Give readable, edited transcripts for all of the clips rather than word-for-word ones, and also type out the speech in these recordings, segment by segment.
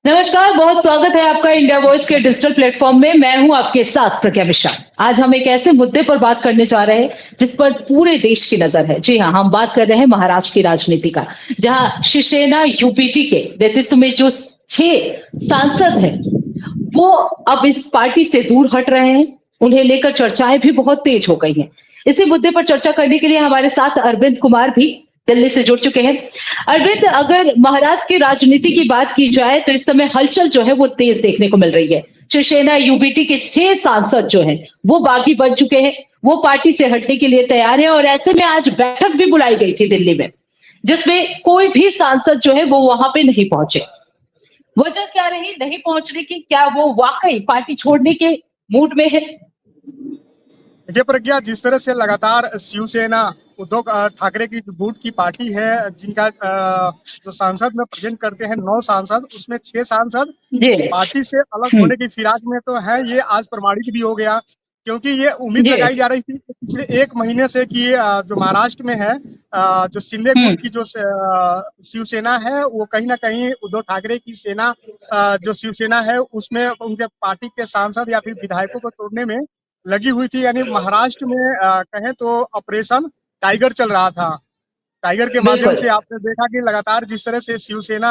नमस्कार, बहुत स्वागत है आपका इंडिया वॉइस के डिजिटल प्लेटफॉर्म में। मैं हूं आपके साथ प्रज्ञा मिश्रा। आज हम एक ऐसे मुद्दे पर बात करने जा रहे हैं जिस पर पूरे देश की नजर है। जी हां, हम बात कर रहे हैं महाराष्ट्र की राजनीति का, जहां शिवसेना यूपीटी के नेतृत्व में जो 6 सांसद हैं, वो अब इस पार्टी से दूर हट रहे हैं। उन्हें लेकर चर्चाएं भी बहुत तेज हो गई हैं। इसी मुद्दे पर चर्चा करने के लिए हमारे साथ अरविंद कुमार भी दिल्ली से जुड़ चुके हैं। अरविंद, अगर महाराष्ट्र की राजनीति की बात की जाए तो इस समय हलचल जो है वो तेज देखने को मिल रही है। शिवसेना यूबीटी के 6 सांसद जो हैं वो बागी बन चुके हैं, वो पार्टी से हटने के लिए तैयार है और ऐसे में आज बैठक भी बुलाई गई थी दिल्ली में, जिसमें कोई भी सांसद जो है वो वहां पे नहीं पहुंचे। वजह क्या रही नहीं पहुंचने की? क्या वो वाकई पार्टी छोड़ने के मूड में है? देखिए प्रज्ञा, जिस तरह से लगातार शिवसेना उद्धव ठाकरे की जो गुट की पार्टी है, जिनका जो सांसद में प्रेजेंट करते हैं 9 सांसद, उसमें 6 सांसद पार्टी से अलग होने की फिराक में तो है। ये आज प्रमाणित भी हो गया, क्योंकि ये उम्मीद लगाई जा रही थी कि पिछले 1 महीने से कि जो महाराष्ट्र में है, जो शिंदे गुट की जो शिवसेना है, वो कहीं ना कहीं उद्धव ठाकरे की सेना, जो शिवसेना है, उसमें उनके पार्टी के सांसद या फिर विधायकों को तोड़ने में लगी हुई थी। यानी महाराष्ट्र में कहें तो ऑपरेशन टाइगर चल रहा था। टाइगर के माध्यम से आपने देखा कि लगातार जिस तरह से शिवसेना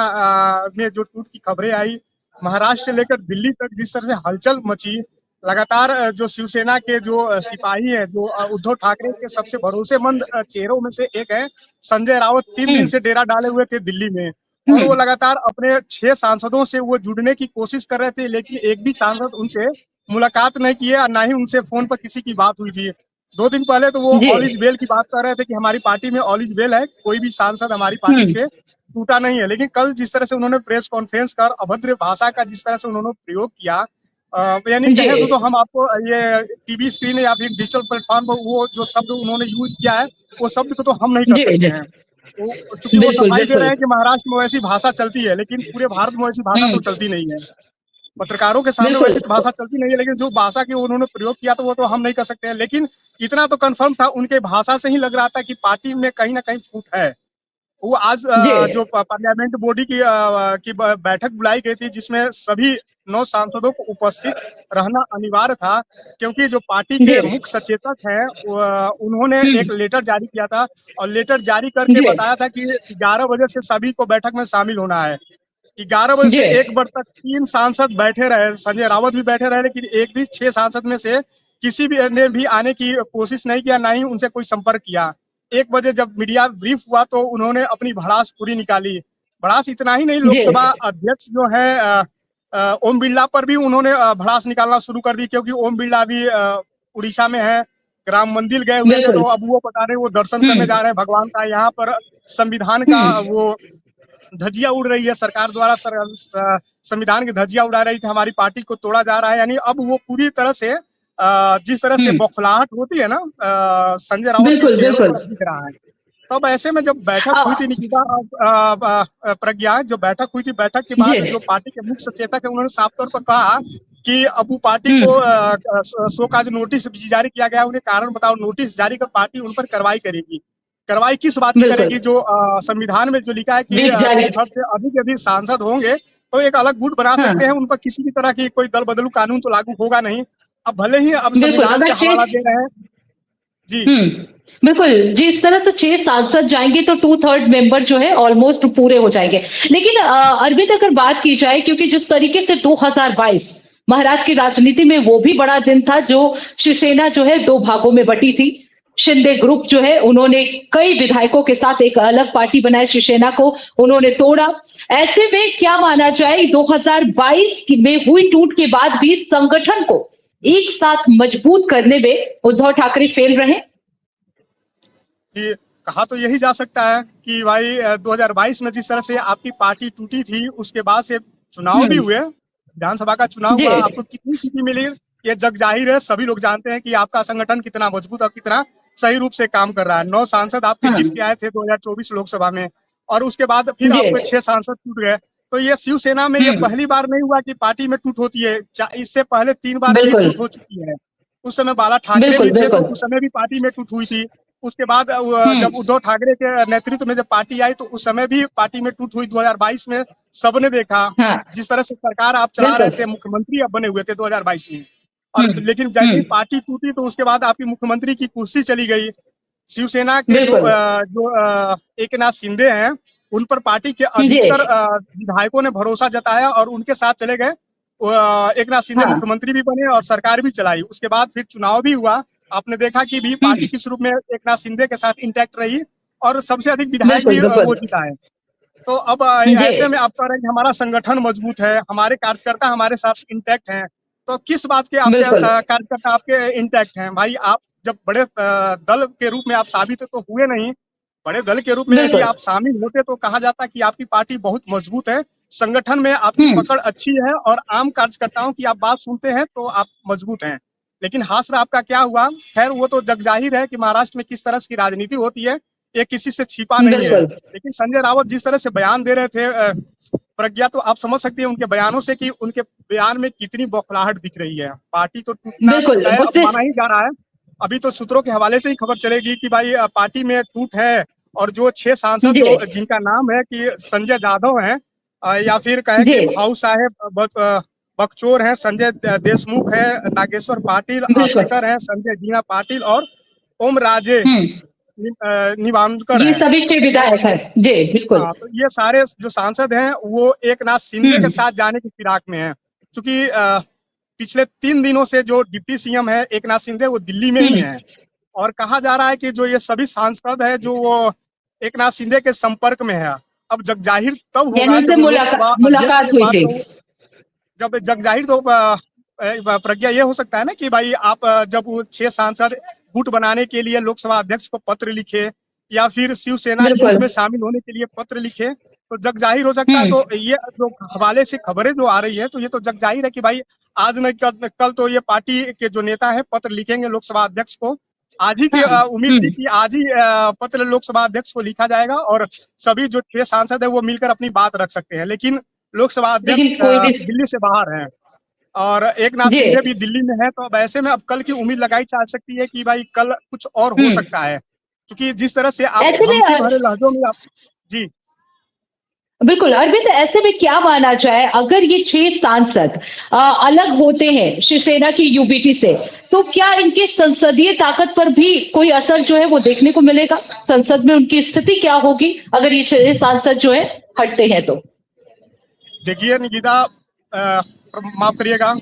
में जो टूट की खबरें आई, महाराष्ट्र से लेकर दिल्ली तक जिस तरह से हलचल मची, लगातार जो शिवसेना के जो सिपाही हैं, जो उद्धव ठाकरे के सबसे भरोसेमंद चेहरों में से एक है, संजय राउत 3 दिन से डेरा डाले हुए थे दिल्ली में, और वो लगातार अपने 6 सांसदों से वो जुड़ने की कोशिश कर रहे थे, लेकिन एक भी सांसद उनसे मुलाकात नहीं की है और ना ही उनसे फोन पर किसी की बात हुई थी। 2 दिन पहले तो वो ऑल इज वेल की बात कर रहे थे कि हमारी पार्टी में ऑल इज वेल है, कोई भी सांसद हमारी पार्टी से टूटा नहीं है। लेकिन कल जिस तरह से उन्होंने प्रेस कॉन्फ्रेंस कर अभद्र भाषा का जिस तरह से उन्होंने प्रयोग किया, यानी कहे तो हम आपको ये टीवी स्क्रीन या फिर डिजिटल प्लेटफॉर्म पर वो जो शब्द उन्होंने यूज किया है, वो शब्द को तो हम नहीं कर सकते हैं। चूंकि वो सफाई दे रहे हैं कि महाराष्ट्र में वैसी भाषा चलती है, लेकिन पूरे भारत में वैसी भाषा तो चलती नहीं है। पत्रकारों के सामने वैसी तो भाषा चलती नहीं है, लेकिन जो भाषा की उन्होंने प्रयोग किया तो वो तो हम नहीं कर सकते हैं। लेकिन इतना तो कंफर्म था, उनके भाषा से ही लग रहा था कि पार्टी में कहीं ना कहीं फूट है। वो आज जो पार्लियामेंट बॉडी की बैठक बुलाई गई थी, जिसमें सभी 9 सांसदों को उपस्थित रहना अनिवार्य था, क्योंकि जो पार्टी के मुख्य सचेतक हैं, उन्होंने एक लेटर जारी किया था और लेटर जारी करके बताया था कि 11 बजे से सभी को बैठक में शामिल होना है। 11 बजे से 1 बजे तक 3 सांसद बैठे रहे, संजय राउत भी बैठे रहे, लेकिन एक भी 6 सांसद में से किसी भी ने भी आने की कोशिश नहीं किया, ना ही उनसे कोई संपर्क किया। 1 बजे जब मीडिया ब्रीफ हुआ तो उन्होंने अपनी भड़ास पूरी निकाली। भड़ास इतना ही नहीं, लोकसभा अध्यक्ष जो है ओम बिरला पर भी उन्होंने भड़ास निकालना शुरू कर दी, क्योंकि ओम बिरला भी उड़ीसा में है, राम मंदिर गए हुए थे, तो अब वो पता नहीं वो दर्शन करने जा रहे हैं भगवान का। यहाँ पर संविधान का वो धज्जियां उड़ रही है, सरकार द्वारा संविधान की धज्जियां उड़ा रही थी, हमारी पार्टी को तोड़ा जा रहा है। यानी अब वो पूरी तरह से जिस तरह से बौखलाहट होती है ना, संजय राउत के चेहरे पर दिख रहा है। तब ऐसे में जब बैठक हुई थी निकिता, प्रज्ञा, जो बैठक हुई थी, बैठक के बाद जो पार्टी के मुख्य सचेतक है, उन्होंने साफ तौर पर कहा कि अब वो पार्टी को शो काज नोटिस जारी किया गया, उन्हें कारण बताओ। नोटिस जारी कर पार्टी उन पर कार्रवाई करेगी। कार्रवाई किस बात की करेगी? जो संविधान में जो लिखा है कि 2/3 से अधिक सांसद होंगे तो एक अलग गुट बना सकते हैं, उन पर किसी भी तरह की कोई दल बदलू कानून तो लागू होगा नहीं। अब भले ही अब संविधान का हवाला दे रहे हैं। जी बिल्कुल, जिस तरह से 6 सांसद जाएंगे तो 2/3 मेंबर जो है ऑलमोस्ट पूरे हो जाएंगे। लेकिन अरविंद, अगर बात की जाए, क्योंकि जिस तरीके से 2022 महाराष्ट्र की राजनीति में वो भी बड़ा दिन था, जो शिवसेना जो है 2 भागों में बटी थी। शिंदे ग्रुप जो है उन्होंने कई विधायकों के साथ एक अलग पार्टी बनाई, शिवसेना को उन्होंने तोड़ा। ऐसे में क्या माना जाए, 2022 में हुई टूट के बाद भी संगठन को एक साथ मजबूत करने में उद्धव ठाकरे फेल रहे? कहा तो यही जा सकता है कि भाई 2022 में जिस तरह से आपकी पार्टी टूटी थी, उसके बाद से चुनाव भी हुए, विधानसभा का चुनाव हुआ, आपको कितनी सीटें मिली ये जग जाहिर है। सभी लोग जानते हैं कि आपका संगठन कितना मजबूत और कितना सही रूप से काम कर रहा है। 9 सांसद आपके जीत के आए थे 2024 लोकसभा में, और उसके बाद फिर आपके 6 सांसद टूट गए। तो ये शिवसेना में ये पहली बार नहीं हुआ कि पार्टी में टूट होती है, इससे पहले 3 बार टूट हो चुकी है। उस समय बाला ठाकरे भी थे, तो उस समय भी पार्टी में टूट हुई थी। उसके बाद जब उद्धव ठाकरे के नेतृत्व में जब पार्टी आई तो उस समय भी पार्टी में टूट हुई 2022 में सबने देखा। हाँ जिस तरह से सरकार आप चला रहे बिल्कुल। थे, मुख्यमंत्री अब बने हुए थे 2022 में, और हम्म लेकिन जैसे ही हम्म पार्टी टूटी तो उसके बाद आपकी मुख्यमंत्री की कुर्सी चली गई। शिवसेना के बिल्कुल। एकनाथ शिंदे हैं, उन पर पार्टी के जी अधिकतर विधायकों ने भरोसा जताया और उनके साथ चले गए। एकनाथ शिंदे हाँ मुख्यमंत्री भी बने और सरकार भी चलाई। उसके बाद फिर चुनाव भी हुआ। आपने देखा कि भी पार्टी किस रूप में एकनाथ शिंदे के साथ इंटैक्ट रही और सबसे अधिक विधायक बिल्कुल भी बिल्कुल। वो जिताए। तो अब जी ऐसे में आप कह रहे हैं कि हमारा संगठन मजबूत है, हमारे कार्यकर्ता हमारे साथ इंटैक्ट हैं, तो किस बात के आपके बिल्कुल। कार्यकर्ता आपके इंटैक्ट हैं? भाई आप जब बड़े दल के रूप में आप साबित तो हुए नहीं। बड़े दल के रूप में यदि बिल्कुल। आप शामिल होते तो कहा जाता कि आपकी पार्टी बहुत मजबूत है, संगठन में आपकी हम्म पकड़ अच्छी है और आम कार्यकर्ताओं की आप बात सुनते हैं तो आप मजबूत हैं। लेकिन हास्य आपका क्या हुआ? खैर वो तो जग जाहिर है कि महाराष्ट्र में किस तरह की राजनीति होती है, ये किसी से छिपा नहीं है। बिल्कुल। लेकिन संजय राउत जिस तरह से बयान दे रहे थे प्रज्ञा, तो आप समझ सकती हैं उनके बयानों से कि उनके बयान में कितनी बौखलाहट दिख रही है। पार्टी तो टूटना बिल्कुल तय अब मुझसे। माना ही जा रहा है। अभी तो सूत्रों के हवाले से ही खबर चलेगी कि भाई पार्टी में टूट है और जो 6 सांसद जी जो जिनका नाम है कि संजय जाधव हैं, या फिर कहें जी कि भाऊ साहेब बकचोर हैं, संजय देशमुख है, नागेश्वर पाटिल, बिल्कुल। आसेकर हैं, संजय जीना पाटिल और ओम राजे हम्म निबांकर ये हैं। सभी 6 तो विधायक हैं। जी बिल्कुल। हाँ, तो ये सारे जो सांसद हैं वो एकनाथ शिंदे के हम्म साथ जाने की फिराक में हैं। क्योंकि पिछले 3 दिनों से जो डिप्टी सीएम है एकनाथ शिंदे वो दिल्ली में ही हम्म हैं और कहा जा रहा है कि जो ये सभी सांसद है जो वो एकनाथ शिंदे के संपर्क में है। अब जग जाहिर तब यानी होगा उनसे जब लोकसभा अध्यक्ष के मुलाकात हुई पास थी। तो जब जग जाहिर तो प्रज्ञा ये हो सकता है ना कि भाई आप जब वो 6 सांसद गुट बनाने के लिए लोकसभा अध्यक्ष को पत्र लिखे या फिर शिवसेना गुट बिल्कुल। में शामिल होने के लिए पत्र लिखे तो जग जाहिर हो सकता है। हम्म तो ये जो हवाले से खबरें जो आ रही है तो ये तो जग जाहिर है कि भाई आज न कल तो ये पार्टी के जो नेता है पत्र लिखेंगे लोकसभा अध्यक्ष को। आज ही की हाँ उम्मीद थी कि आज ही पत्र लोकसभा अध्यक्ष को लिखा जाएगा और सभी जो 6 सांसद है वो मिलकर अपनी बात रख सकते हैं। लेकिन लोकसभा अध्यक्ष लेकिन कोई भी। दिल्ली से बाहर है और एकनाथ जी शिंदे भी दिल्ली में है। तो अब ऐसे में अब कल की उम्मीद लगाई जा सकती है कि भाई कल कुछ और हो हम्म सकता है, क्योंकि जिस तरह से आप ऐसे में धमकी भरे लहजों में आप जी बिल्कुल अरविंद ऐसे में क्या माना जाए अगर ये 6 सांसद अलग होते हैं शिवसेना की यूबीटी से तो क्या इनके संसदीय ताकत पर भी कोई असर जो है वो देखने को मिलेगा? संसद में उनकी स्थिति क्या होगी अगर ये 6 सांसद जो है हटते हैं तो? देखिए निकिता, माफ करिएगा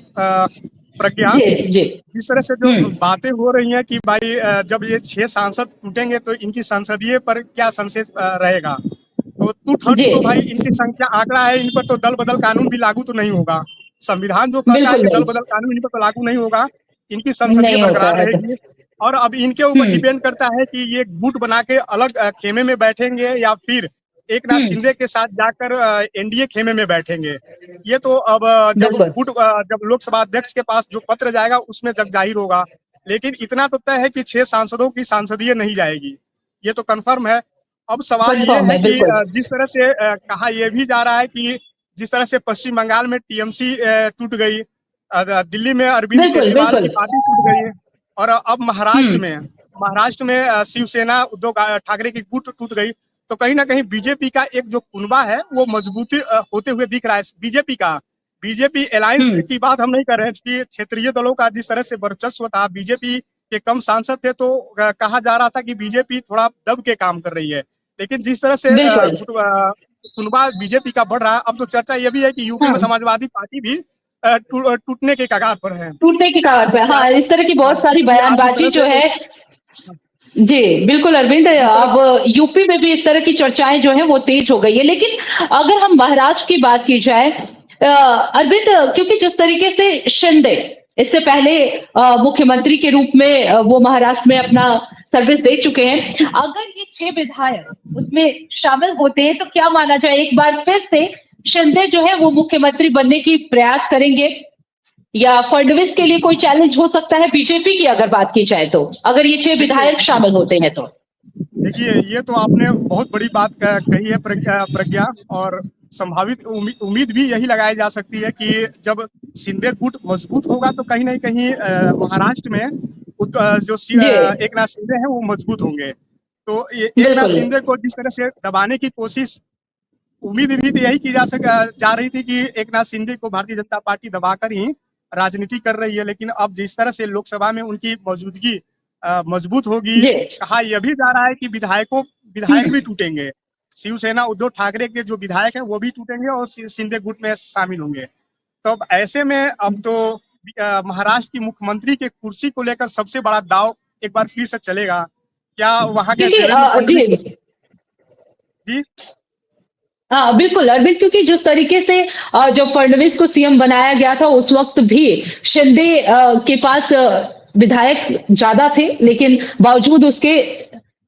प्रज्ञा, जी जी। जिस तरह से जो हम्म बातें हो रही हैं कि भाई जब ये 6 सांसद टूटेंगे तो इनकी संसदीय पर क्या संशय रहेगा। तो टूट हट जी तो भाई इनकी संख्या आंकड़ा है, इन पर तो दल बदल कानून भी लागू तो नहीं होगा। संविधान जो कहता है बिल्कुल कि दल नहीं। बदल कानून इन पर तो लागू नहीं होगा, इनकी संसदीय नहीं होता बरकरार है तो। रहेगी। और अब इनके ऊपर हम्म डिपेंड करता है कि ये गुट बना के अलग खेमे में बैठेंगे या फिर एकनाथ हम्म शिंदे के साथ जाकर एनडीए खेमे में बैठेंगे। ये तो अब बिल्कुल। जब लोकसभा अध्यक्ष के पास जो पत्र जाएगा उसमें जग जाहिर होगा। लेकिन इतना तो तय है कि 6 सांसदों की सांसदीय नहीं जाएगी, ये तो कंफर्म है। अब सवाल ये कंफर्म है है कि बिल्कुल। जिस तरह से कहा यह भी जा रहा है कि जिस तरह से पश्चिम बंगाल में टीएमसी टूट गई, दिल्ली में अरविंद बिल्कुल केजरीवाल की बिल्कुल। पार्टी टूट गई और अब हम्म महाराष्ट्र में शिवसेना उद्धव ठाकरे की गुट टूट गई। तो कहीं ना कहीं बीजेपी का एक जो कुनबा है वो मजबूती होते हुए दिख रहा है। बीजेपी अलायंस हम्म की बात हम नहीं कर रहे हैं क्योंकि क्षेत्रीय दलों का जिस तरह से वर्चस्व था, बीजेपी के कम सांसद थे तो कहा जा रहा था कि बीजेपी थोड़ा दब के काम कर रही है। लेकिन जिस तरह से बिल्कुल। कुनबा बीजेपी का बढ़ रहा है, अब तो चर्चा ये भी है कि यूपी में हाँ समाजवादी पार्टी भी टूटने के कगार पर है। टूटने की कगार पे। क्योंकि हाँ इस तरह की बहुत सारी क्योंकि आप जिस बयानबाजी तरह जो से है। जी बिल्कुल अरविंद जिस तरह अब यूपी में भी इस तरह की चर्चाएं जो है वो तेज हो गई है लेकिन अगर हम महाराष्ट्र की बात की जाए अरविंद क्योंकि जिस तरीके से शिंदे इससे पहले मुख्यमंत्री के रूप में वो महाराष्ट्र में अपना सर्विस दे चुके हैं अगर ये 6 विधायक उसमें शामिल होते हैं तो क्या माना जाए एक बार फिर से शिंदे जो है वो मुख्यमंत्री बनने की प्रयास करेंगे या फडणवीस के लिए कोई चैलेंज हो सकता है बीजेपी की अगर बात की जाए तो अगर ये 6 देखिए विधायक शामिल होते हैं तो? देखिए ये तो आपने बहुत बड़ी बात कही है प्रज्ञा। और संभावित उम्मीद भी यही लगाई जा सकती है कि जब शिंदे गुट मजबूत होगा तो कहीं ना कहीं महाराष्ट्र में जो जी एक नाथ शिंदे हैं वो मजबूत होंगे। तो एक नाथ बिल्कुल शिंदे को जिस तरह से दबाने की कोशिश, उम्मीद भी तो यही की जा रही थी कि एक नाथ शिंदे को भारतीय जनता पार्टी दबाकर ही राजनीति कर रही है, लेकिन अब जिस तरह से लोकसभा में उनकी मौजूदगी मजबूत होगी, जी कहा यह भी जा रहा है कि विधायक भी टूटेंगे। शिवसेना उद्धव ठाकरे के जो विधायक हैं वो भी टूटेंगे और शिंदे गुट में शामिल होंगे। तो अब ऐसे में अब तो महाराष्ट्र की मुख्यमंत्री के कुर्सी को लेकर सबसे बड़ा दाव एक बार फिर से चलेगा। क्या वहां के क्योंकि देवेंद्र फडणवीस जी जी हाँ बिल्कुल अरविंद, क्योंकि जिस तरीके से जब फडणवीस को सीएम बनाया गया था उस वक्त भी शिंदे के पास विधायक ज्यादा थे, लेकिन बावजूद उसके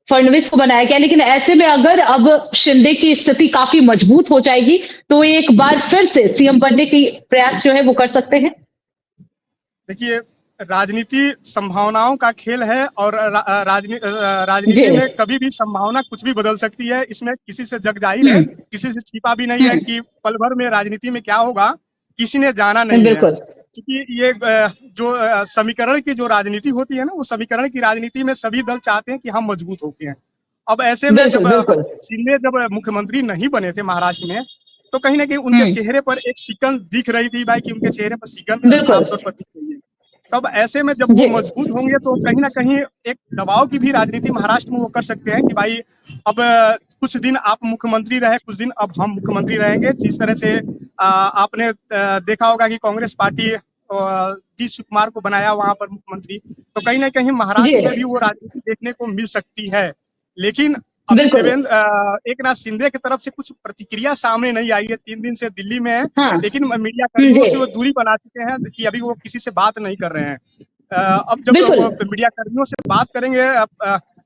फडणवीस को बनाया गया। लेकिन ऐसे में अगर अब शिंदे की स्थिति काफी मजबूत हो जाएगी तो एक बार फिर से सीएम बनने की प्रयास जो है वो कर सकते हैं। देखिए, राजनीति संभावनाओं का खेल है और जी राजनीति में कभी भी संभावना कुछ भी बदल सकती है। इसमें किसी से जग जाहिर है, किसी से छिपा भी नहीं है कि पल भर में राजनीति में क्या होगा किसी ने जाना नहीं है। बिल्कुल क्योंकि ये जो समीकरण की जो राजनीति होती है ना, वो समीकरण की राजनीति में सभी दल चाहते हैं कि हम मजबूत होके हैं। अब ऐसे में बिल्कुल जब बिल्कुल शिंदे जब मुख्यमंत्री नहीं बने थे महाराष्ट्र में, तो कहीं ना कहीं उनके चेहरे पर एक सिकन दिख रही थी भाई, कि उनके चेहरे पर सिकन बिल्कुल साफ तौर पर दिख रही है। तब ऐसे में जब वो जी मजबूत होंगे तो कहीं ना कहीं एक दबाव की भी राजनीति महाराष्ट्र में वो कर सकते हैं कि भाई अब कुछ दिन आप मुख्यमंत्री रहे, कुछ दिन अब हम मुख्यमंत्री रहेंगे। जिस तरह से आपने देखा होगा कि कांग्रेस पार्टी डी सुकुमार को बनाया वहां पर मुख्यमंत्री, तो कहीं ना कहीं महाराष्ट्र में भी जी वो राजनीति देखने को मिल सकती है। लेकिन अभी बिल्कुल एक नाथ शिंदे की तरफ से कुछ प्रतिक्रिया सामने नहीं आई है। 3 दिन से दिल्ली में है, हाँ लेकिन मीडिया कर्मियों जी से वो दूरी बना चुके हैं कि अभी वो किसी से बात नहीं कर रहे हैं। अब जब बिल्कुल वो मीडिया कर्मियों से बात करेंगे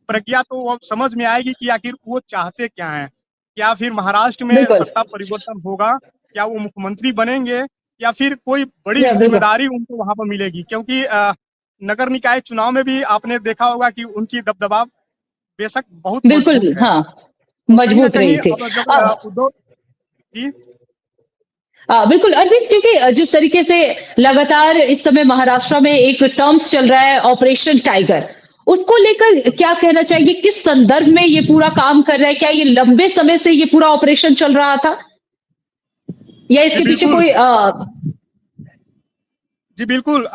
प्रज्ञा, तो वो समझ में आएगी कि आखिर वो चाहते क्या हैं। क्या फिर महाराष्ट्र में बिल्कुल सत्ता परिवर्तन होगा, क्या वो मुख्यमंत्री बनेंगे, या फिर कोई बड़ी या बिल्कुल जिम्मेदारी उनको वहां पर मिलेगी। क्योंकि नगर निकाय चुनाव में भी आपने देखा होगा कि उनकी दबदबा बेशक बहुत बिल्कुल मजबूत है। हाँ तो कहीं ना मजबूत कहीं रही थी। अब जब उद्धव जी बिल्कुल अरविंद, क्योंकि जिस तरीके से लगातार इस समय महाराष्ट्र में एक टर्म्स चल रहा है ऑपरेशन टाइगर, उसको लेकर क्या कहना चाहिए? किस संदर्भ में ये पूरा काम कर रहा है? क्या ये लंबे समय से ये पूरा ऑपरेशन चल रहा था या जी इसके पीछे बिल्कुल, कोई जी बिल्कुल।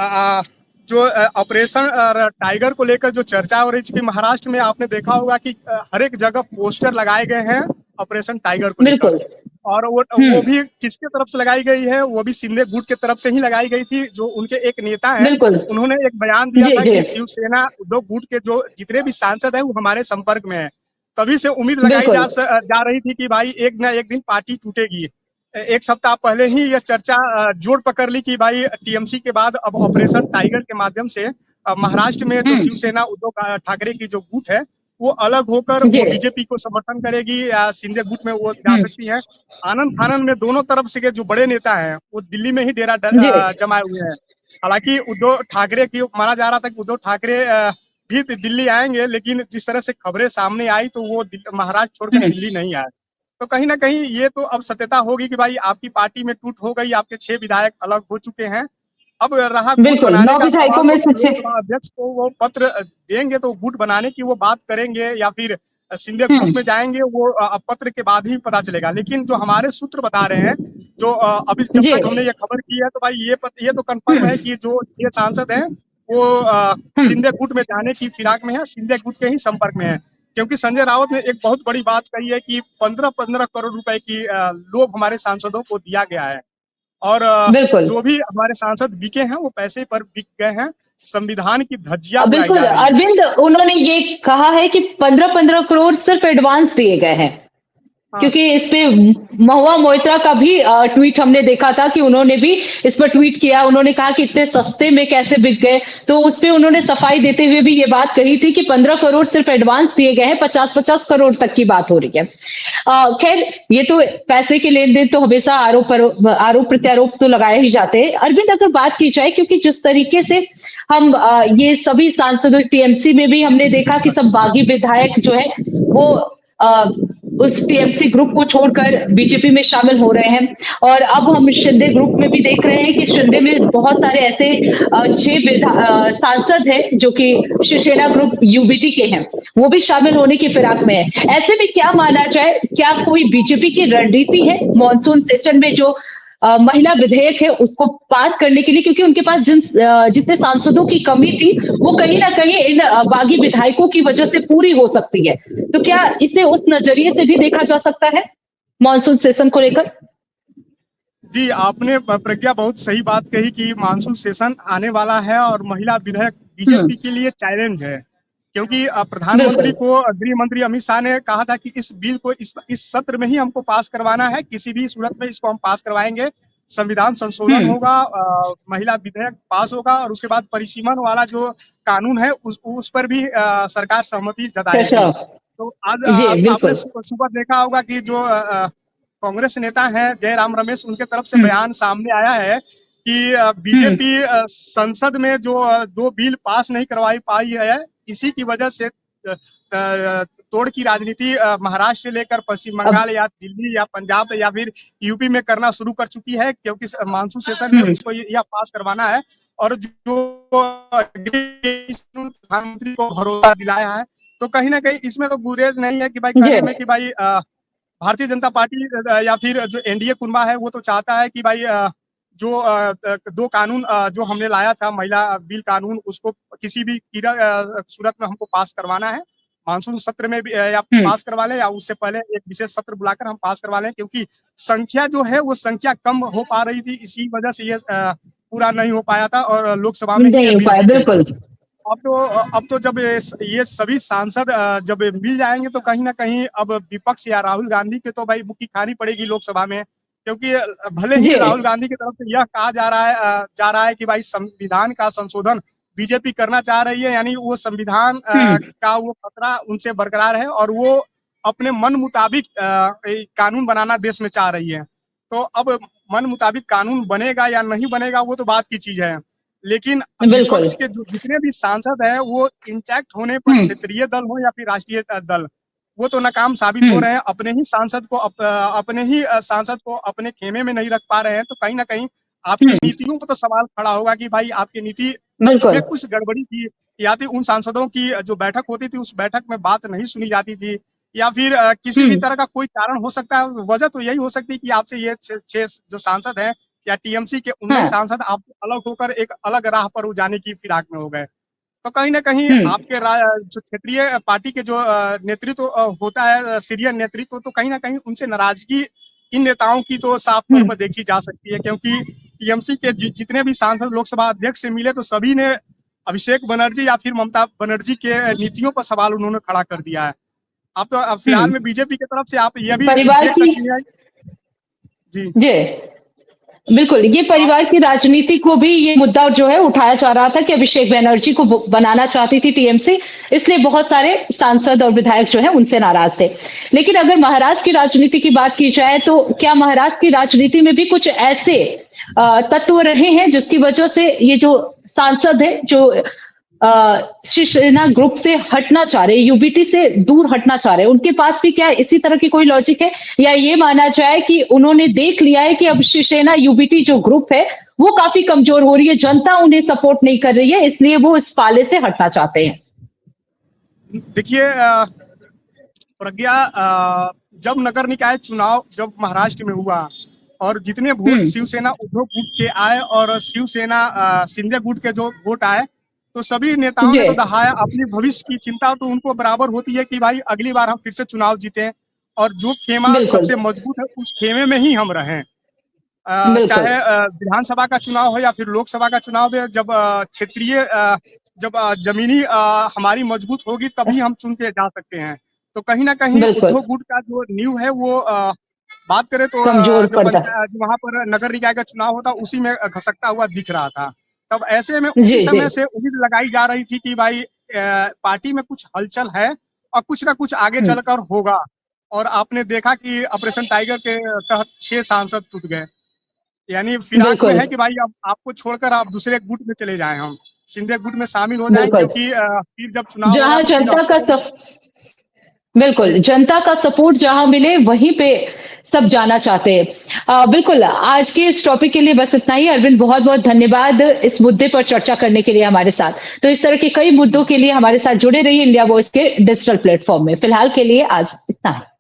जो ऑपरेशन टाइगर को लेकर जो चर्चा हो रही थी महाराष्ट्र में, आपने देखा होगा कि हर एक जगह पोस्टर लगाए गए हैं ऑपरेशन टाइगर को लेकर। बिल्कुल और वो भी किसके तरफ से लगाई गई है? वो भी शिंदे गुट के तरफ से ही लगाई गई थी। जो उनके एक नेता हैं, बिल्कुल उन्होंने एक बयान दिया जी था जी कि शिवसेना उद्धव गुट के जो जितने भी सांसद हैं वो हमारे संपर्क में है। तभी से उम्मीद लगाई बिल्कुल जा रही थी कि भाई एक ना एक दिन पार्टी टूटेगी। एक सप्ताह पहले ही यह चर्चा जोर पकड़ ली कि भाई टीएमसी के बाद अब ऑपरेशन टाइगर के माध्यम से महाराष्ट्र में जो शिवसेना उद्धव ठाकरे की जो गुट है वो अलग होकर जी वो बीजेपी को समर्थन करेगी या शिंदे गुट में वो जा सकती है। आनंद फानंद में दोनों तरफ से के जो बड़े नेता हैं वो दिल्ली में ही डेरा जी जमाए हुए हैं। हालांकि उद्धव ठाकरे की माना जा रहा था कि उद्धव ठाकरे भी दिल्ली आएंगे, लेकिन जिस तरह से खबरें सामने आई तो वो महाराष्ट्र छोड़कर दिल्ली नहीं आए। तो कहीं ना कहीं ये तो अब सत्यता होगी कि भाई आपकी पार्टी में टूट हो गई, आपके 6 विधायक अलग हो चुके हैं। अब रहा गुट बिल्कुल बनाने 9 का विधायकों सवाल, में तो से 6 लोकसभा अध्यक्ष को वो पत्र देंगे तो गुट बनाने की वो बात करेंगे या फिर शिंदे गुट में जाएंगे, वो पत्र के बाद ही पता चलेगा। लेकिन जो हमारे सूत्र बता रहे हैं, जो अभी जब जी तक हमने ये खबर की है, तो भाई ये तो कंफर्म है कि जो ये सांसद हैं वो शिंदे गुट में जाने की फिराक में है, शिंदे गुट के ही संपर्क में है। क्योंकि संजय राउत ने एक बहुत बड़ी बात कही है कि 15-15 करोड़ रुपए की लोभ हमारे सांसदों को दिया गया है। और बिल्कुल जो भी हमारे सांसद बिके हैं वो पैसे पर बिक गए हैं। संविधान की धज्जियां उड़ाई बिल्कुल जा रही है। अरविंद, उन्होंने ये कहा है कि 15-15 करोड़ सिर्फ एडवांस दिए गए हैं। हाँ, क्योंकि इस पे महुआ मोइत्रा का भी ट्वीट हमने देखा था कि उन्होंने भी इस पर ट्वीट किया। उन्होंने कहा कि इतने सस्ते में कैसे बिक गए, तो उस पे उन्होंने सफाई देते हुए भी ये बात कही थी कि 15 करोड़ सिर्फ एडवांस दिए गए हैं, 50-50 करोड़ तक की बात हो रही है। खैर, ये तो पैसे के लेन देन तो हमेशा आरोप प्रत्यारोप तो लगाए ही जाते हैं। अरविंद, अगर बात की जाए, क्योंकि जिस तरीके से हम ये सभी सांसदों टीएमसी में भी हमने देखा कि सब बागी विधायक जो है वो उस टीएमसी ग्रुप को छोड़कर बीजेपी में शामिल हो रहे हैं। और अब हम शिंदे ग्रुप में भी देख रहे हैं कि शिंदे में बहुत सारे ऐसे 6 सांसद हैं जो कि शिवसेना ग्रुप यूबीटी के हैं, वो भी शामिल होने की फिराक में है। ऐसे में क्या माना जाए, क्या कोई बीजेपी की रणनीति है मॉनसून सेशन में जो महिला विधेयक है उसको पास करने के लिए, क्योंकि उनके पास जितने सांसदों की कमी थी वो कहीं ना कहीं इन बागी विधायकों की वजह से पूरी हो सकती है। तो क्या इसे उस नजरिए से भी देखा जा सकता है मॉनसून सेशन को लेकर? जी, आपने प्रज्ञा बहुत सही बात कही कि मानसून सेशन आने वाला है और महिला विधेयक बीजेपी के लिए चैलेंज है, क्योंकि प्रधानमंत्री बिल्कुल। को गृह मंत्री अमित शाह ने कहा था कि इस बिल को इस सत्र में ही हमको पास करवाना है, किसी भी सूरत में इसको हम पास करवाएंगे। संविधान संशोधन होगा, महिला विधेयक पास होगा और उसके बाद परिसीमन वाला जो कानून है उस पर भी सरकार सहमति जताएगी। तो आज जी आपने बिल्कुल। सुबह देखा होगा कि जो कांग्रेस नेता हैं जयराम रमेश, उनके तरफ से बयान सामने आया है कि बीजेपी संसद में जो 2 बिल पास नहीं करवाई पाई है, इसी की वजह से तोड़ की राजनीति महाराष्ट्र से लेकर पश्चिम बंगाल या दिल्ली या पंजाब या फिर यूपी में करना शुरू कर चुकी है, क्योंकि मानसून सेशन में उसको यह पास करवाना है। और जो प्रधानमंत्री को भरोसा दिलाया है, तो कहीं ना कहीं इसमें तो गुरेज नहीं है कि भाई कहने में कि भाई भारतीय जनता पार्टी या फिर जो एनडीए कुनबा है वो तो चाहता है कि भाई जो 2 कानून जो हमने लाया था महिला बिल कानून, उसको किसी भी सूरत में हमको पास करवाना है, मानसून सत्र में भी या पास करवा लें या उससे पहले एक विशेष सत्र बुलाकर हम पास करवा लें, क्योंकि संख्या जो है वो संख्या कम हो पा रही थी, इसी वजह से ये पूरा नहीं हो पाया था और लोकसभा में नहीं हो पाया। बिल्कुल। अब तो जब ये सभी सांसद जब मिल जाएंगे तो कहीं ना कहीं अब विपक्ष या राहुल गांधी के तो भाई मुक्की खानी पड़ेगी लोकसभा में, क्योंकि भले ही राहुल गांधी की तरफ से यह कहा जा रहा है कि भाई संविधान का संशोधन बीजेपी करना चाह रही है, यानी वो संविधान का वो खतरा उनसे बरकरार है और वो अपने मन मुताबिक कानून बनाना देश में चाह रही है। तो अब मन मुताबिक कानून बनेगा या नहीं बनेगा वो तो बात की चीज है, लेकिन विपक्ष के जो जितने भी सांसद हैं वो इंटैक्ट होने पर क्षेत्रीय दल हो या फिर राष्ट्रीय दल, वो तो नाकाम साबित हो रहे हैं। अपने ही सांसद को अपने खेमे में नहीं रख पा रहे हैं, तो कहीं ना कहीं आपकी नीतियों को तो सवाल खड़ा होगा कि भाई आपकी नीति में कुछ गड़बड़ी थी, या फिर उन सांसदों की जो बैठक होती थी उस बैठक में बात नहीं सुनी जाती थी, या फिर किसी भी तरह का कोई कारण हो सकता है। वजह तो यही हो सकती है कि आपसे ये 6 जो सांसद हैं या टीएमसी के 19 सांसद आप अलग होकर एक अलग राह पर जाने की फिराक में हो गए। तो कहीं ना कहीं आपके जो क्षेत्रीय पार्टी के जो नेतृत्व होता है, सीनियर नेतृत्व, तो कहीं ना कहीं उनसे नाराजगी इन नेताओं की तो साफ तौर पर देखी जा सकती है, क्योंकि टीएमसी के जितने भी सांसद लोकसभा अध्यक्ष से मिले तो सभी ने अभिषेक बनर्जी या फिर ममता बनर्जी के नीतियों पर सवाल उन्होंने खड़ा कर दिया है। आप तो फिलहाल में बीजेपी की तरफ से आप ये भी देख सकती हैं। जी बिल्कुल, ये परिवार की राजनीति को भी ये मुद्दा जो है उठाया जा रहा था कि अभिषेक बनर्जी को बनाना चाहती थी टीएमसी, इसलिए बहुत सारे सांसद और विधायक जो है उनसे नाराज थे। लेकिन अगर महाराष्ट्र की राजनीति की बात की जाए तो क्या महाराष्ट्र की राजनीति में भी कुछ ऐसे तत्व रहे हैं जिसकी वजह से ये जो सांसद है जो शिवसेना ग्रुप से हटना चाह रहे, यूबीटी से दूर हटना चाह रहे, उनके पास भी क्या इसी तरह की कोई लॉजिक है, या ये माना जाए कि उन्होंने देख लिया है कि अब शिवसेना यूबीटी जो ग्रुप है वो काफी कमजोर हो रही है, जनता उन्हें सपोर्ट नहीं कर रही है, इसलिए वो इस पाले से हटना चाहते हैं? देखिए प्रज्ञा, जब नगर निकाय चुनाव जब महाराष्ट्र में हुआ और जितने वोट शिवसेना उद्धव गुट के आए और शिवसेना शिंदे गुट के जो वोट आए, तो सभी नेताओं ने तो दहाया, अपनी भविष्य की चिंता तो उनको बराबर होती है कि भाई अगली बार हम फिर से चुनाव जीतें और जो खेमा सबसे मजबूत है उस खेमे में ही हम रहें। चाहे विधानसभा का चुनाव हो या फिर लोकसभा का चुनाव हो, जब क्षेत्रीय जब जमीनी हमारी मजबूत होगी तभी हम चुन के जा सकते हैं। तो कहीं ना कहीं उद्धव गुट का जो नींव है वो बात करें तो वहां पर नगर निकाय का चुनाव होता उसी में घसकता हुआ दिख रहा था। तब ऐसे में उसी समय से उम्मीद लगाई जा रही थी कि भाई पार्टी में कुछ हलचल है और कुछ ना कुछ आगे चलकर होगा, और आपने देखा कि ऑपरेशन टाइगर के तहत 6 सांसद टूट गए, यानी फिराक में है कि भाई अब आपको छोड़कर आप दूसरे गुट में चले जाएं, हम शिंदे गुट में शामिल हो जाएं, क्योंकि फिर जब चुनाव जहां जनता का बिल्कुल, जनता का सपोर्ट जहां मिले वहीं पे सब जाना चाहते हैं। बिल्कुल, आज के इस टॉपिक के लिए बस इतना ही। अरविंद, बहुत बहुत धन्यवाद इस मुद्दे पर चर्चा करने के लिए हमारे साथ। तो इस तरह के कई मुद्दों के लिए हमारे साथ जुड़े रहिए इंडिया वॉइस के डिजिटल प्लेटफॉर्म में। फिलहाल के लिए आज इतना ही।